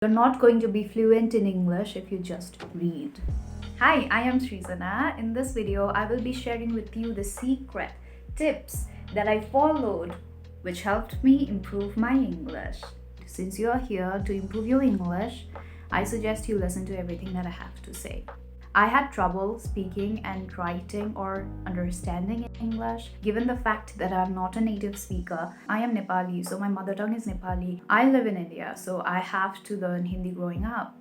You're not going to be fluent in English if you just read. Hi, I am Srizana. In this video, I will be sharing with you the secret tips that I followed which helped me improve my English. Since you are here to improve your English, I suggest you listen to everything that I have to say. I had trouble speaking and writing or understanding English. Given the fact that I'm not a native speaker, I am Nepali, so my mother tongue is Nepali. I live in India, so I have to learn Hindi growing up.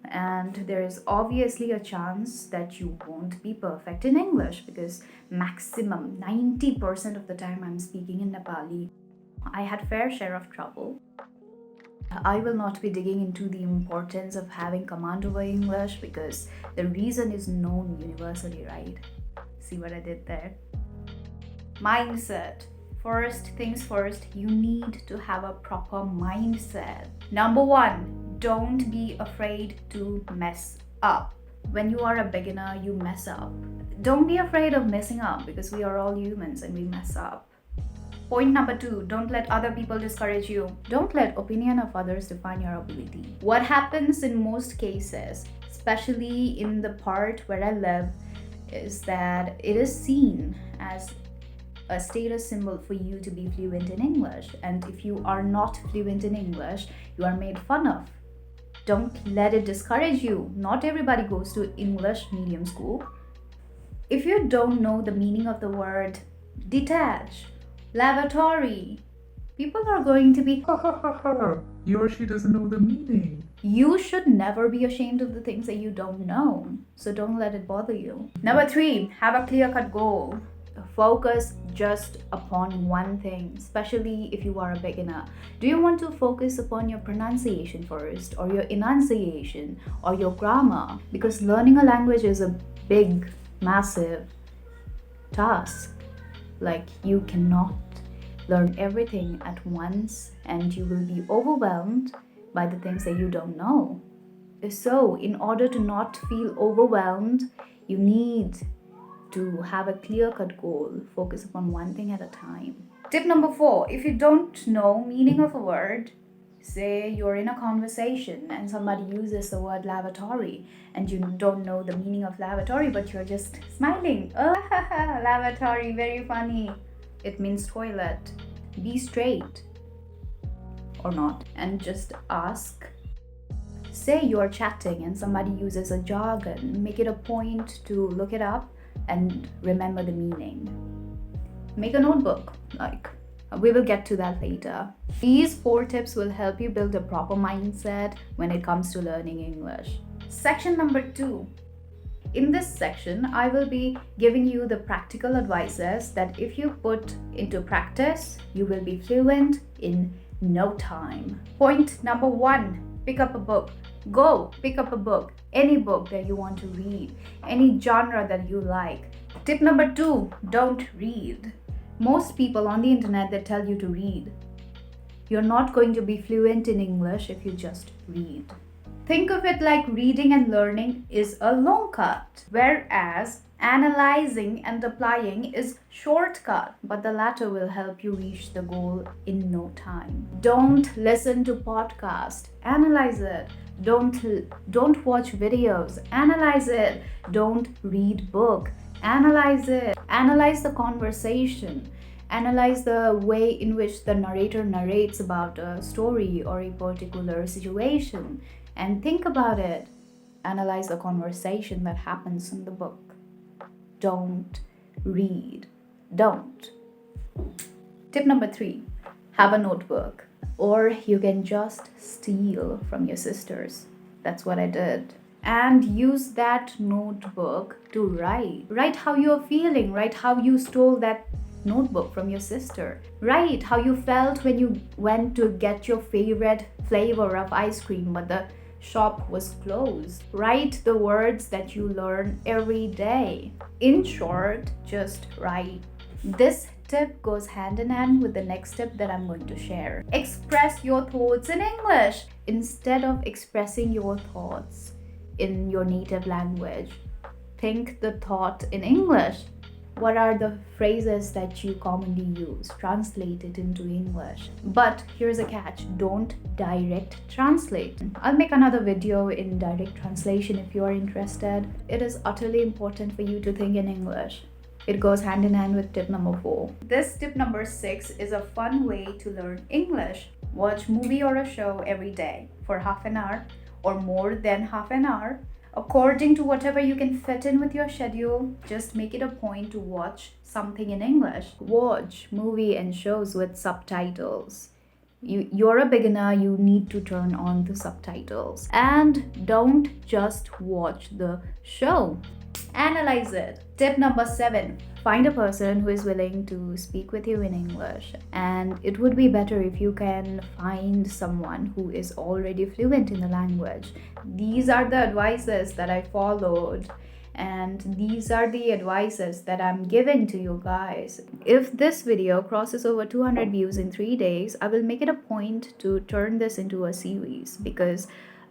And there is obviously a chance that you won't be perfect in English because maximum 90% of the time I'm speaking in Nepali. I had fair share of trouble. I will not be digging into the importance of having command over English because the reason is known universally, right? See what I did there? Mindset. First things first, you need to have a proper mindset. Number one, don't be afraid to mess up. When you are a beginner, you mess up. Don't be afraid of messing up because we are all humans and we mess up. Point number two, don't let other people discourage you. Don't let opinion of others define your ability. What happens in most cases, especially in the part where I live, is that it is seen as a status symbol for you to be fluent in English. And if you are not fluent in English, you are made fun of. Don't let it discourage you. Not everybody goes to English medium school. If you don't know the meaning of the word detach, lavatory, people are going to be He or she doesn't know the meaning. You should never be ashamed of the things that you don't know, so don't let it bother you. Number three, have a clear-cut goal. Focus just upon one thing, especially if you are a beginner. Do you want to focus upon your pronunciation first, or your enunciation, or your grammar? Because learning a language is a big, massive task. Like, you cannot learn everything at once and you will be overwhelmed by the things that you don't know. So, in order to not feel overwhelmed, you need to have a clear-cut goal. Focus upon one thing at a time. Tip number four, if you don't know meaning of a word, say you're in a conversation and somebody uses the word lavatory and you don't know the meaning of lavatory, but you're just smiling. Oh, lavatory, very funny. It means toilet. Be straight or not and just ask. Say you're chatting and somebody uses a jargon. Make it a point to look it up and remember the meaning. Make a notebook, we will get to that later. These 4 tips will help you build a proper mindset when it comes to learning English. Section number 2. In this section, I will be giving you the practical advices that if you put into practice, you will be fluent in no time. Point number 1, pick up a book. Go pick up a book, any book that you want to read, any genre that you like. Tip number 2, don't read. Most people on the internet, they tell you to read. You're not going to be fluent in English if you just read. Think of it like reading and learning is a long cut, whereas analyzing and applying is shortcut, but the latter will help you reach the goal in no time. Don't listen to podcast, analyze it. Don't watch videos, analyze it. Don't read book, analyze it. Analyze the conversation. Analyze the way in which the narrator narrates about a story or a particular situation and think about it. Analyze the conversation that happens in the book. Don't read. Don't. Tip number 3, have a notebook. Or you can just steal from your sisters. That's what I did. And use that notebook to write. Write how you're feeling. Write how you stole that notebook from your sister. Write how you felt when you went to get your favorite flavor of ice cream but the shop was closed. Write the words that you learn every day. In short, just write. This tip goes hand in hand with the next tip that I'm going to share. Express your thoughts in English instead of expressing your thoughts in your native language. Think the thought in English. What are the phrases that you commonly use? Translate it into English. But here's a catch, don't direct translate. I'll make another video in direct translation if you are interested. It is utterly important for you to think in English. It goes hand in hand with tip number 4. This tip number 6 is a fun way to learn English. Watch movie or a show every day for half an hour or more than half an hour. According to whatever you can fit in with your schedule, just make it a point to watch something in English. Watch movie and shows with subtitles. You're a beginner, you need to turn on the subtitles. And don't just watch the show. Analyze it. Tip number 7. Find a person who is willing to speak with you in English. And it would be better if you can find someone who is already fluent in the language. These are the advices that I followed, and these are the advices that I'm giving to you guys. If this video crosses over 200 views in 3 days, I will make it a point to turn this into a series, because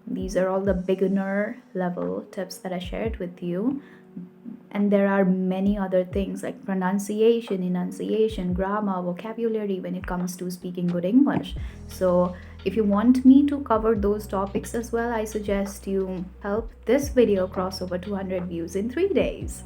these are all the beginner level tips that I shared with you. And there are many other things like pronunciation, enunciation, grammar, vocabulary when it comes to speaking good English. So if you want me to cover those topics as well, I suggest you help this video cross over 200 views in 3 days.